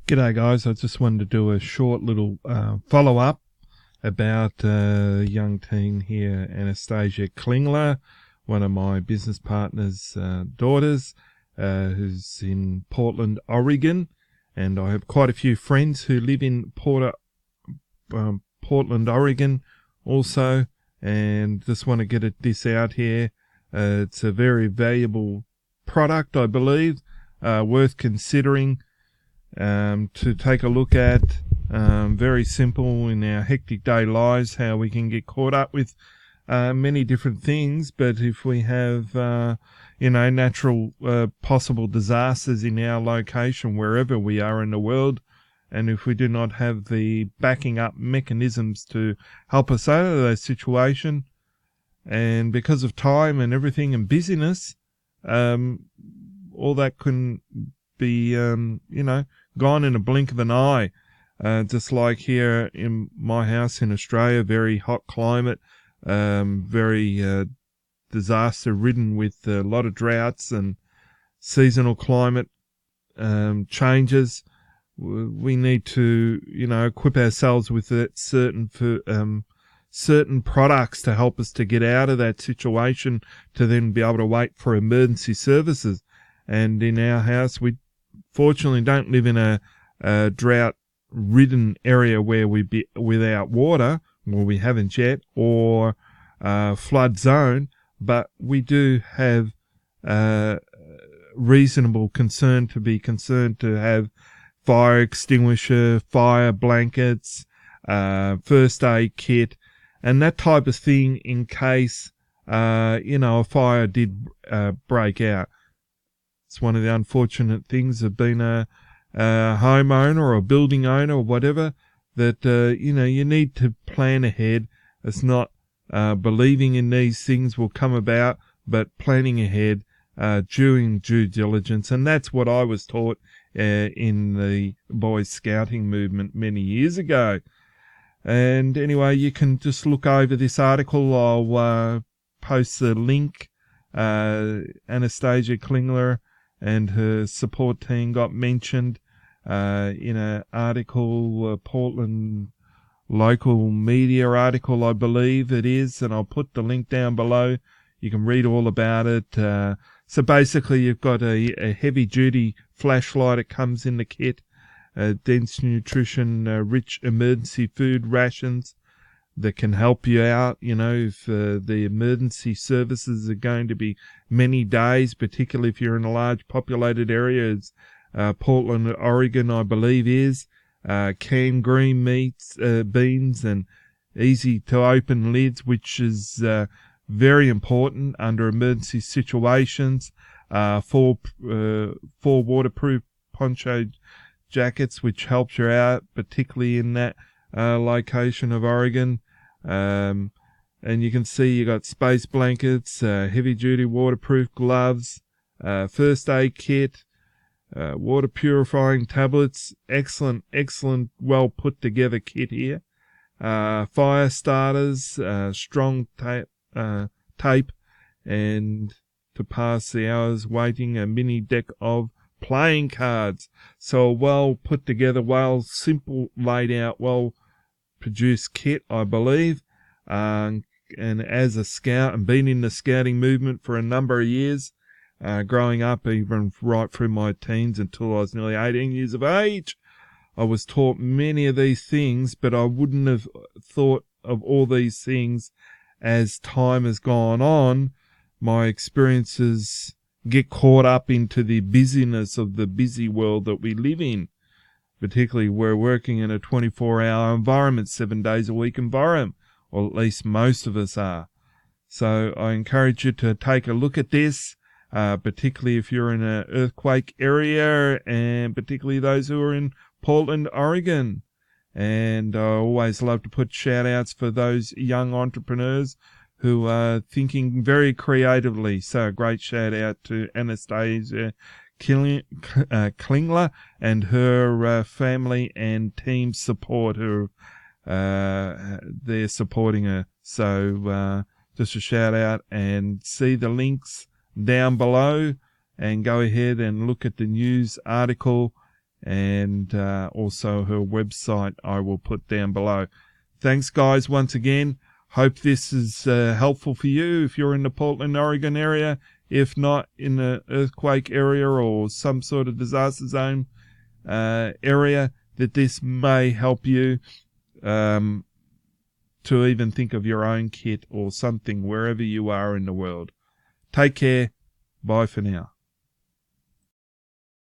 G'day guys, I just wanted to do a short little follow-up about a young teen here, Anastasia Klingler, one of my business partner's daughters, who's in Portland, Oregon, and I have quite a few friends who live in Portland, Oregon also, and just want to get this out here. It's a very valuable product, I believe, worth considering to take a look at. Very simple in our hectic day lives, how we can get caught up with many different things, but if we have natural possible disasters in our location wherever we are in the world, and if we do not have the backing up mechanisms to help us out of that situation, and because of time and everything and busyness, all that can be gone in a blink of an eye. Just like here in my house in Australia, very hot climate, very disaster ridden with a lot of droughts and seasonal climate changes. We need to equip ourselves with that certain products to help us to get out of that situation, to then be able to wait for emergency services. And in our house, we fortunately don't live in a drought-ridden area where we be without water, well, we haven't yet, or flood zone, but we do have reasonable concern to have fire extinguisher, fire blankets, first aid kit, and that type of thing in case a fire did break out. It's one of the unfortunate things of being a homeowner or a building owner or whatever, that you need to plan ahead. It's not believing in these things will come about, but planning ahead, doing due diligence. And that's what I was taught in the Boys Scouting movement many years ago. And anyway, you can just look over this article. I'll post the link. Anastasia Klingler and her support team got mentioned in an article, Portland local media article, I believe it is, and I'll put the link down below. You can read all about it. So basically, you've got a heavy-duty flashlight that comes in the kit, dense nutrition, rich emergency food rations that can help you out, if the emergency services are going to be many days, particularly if you're in a large populated area, as Portland, Oregon, I believe is. Canned green meats, beans, and easy to open lids, which is very important under emergency situations. Four waterproof poncho jackets, which helps you out, particularly in that location of Oregon. And you can see you got space blankets, heavy duty waterproof gloves, first aid kit, water purifying tablets. Excellent, well put together kit here. Fire starters, strong tape, and to pass the hours waiting, a mini deck of playing cards. So a well put together, well simple laid out, well produced kit, I believe. And as a scout and been in the scouting movement for a number of years, growing up, even right through my teens until I was nearly 18 years of age, I was taught many of these things, but I wouldn't have thought of all these things as time has gone on. My experiences get caught up into the busyness of the busy world that we live in. Particularly, we're working in a 24-hour environment, 7 days a week environment, or at least most of us are. So I encourage you to take a look at this, particularly if you're in an earthquake area, and particularly those who are in Portland, Oregon. And I always love to put shout-outs for those young entrepreneurs who are thinking very creatively. So a great shout-out to Anastasia Klingler and her family and team support her. They're supporting her. So just a shout out, and see the links down below, and go ahead and look at the news article and also her website I will put down below. Thanks, guys, once again. Hope this is helpful for you if you're in the Portland, Oregon area. If not, in the earthquake area or some sort of disaster zone area, that this may help you to even think of your own kit or something wherever you are in the world. Take care. Bye for now.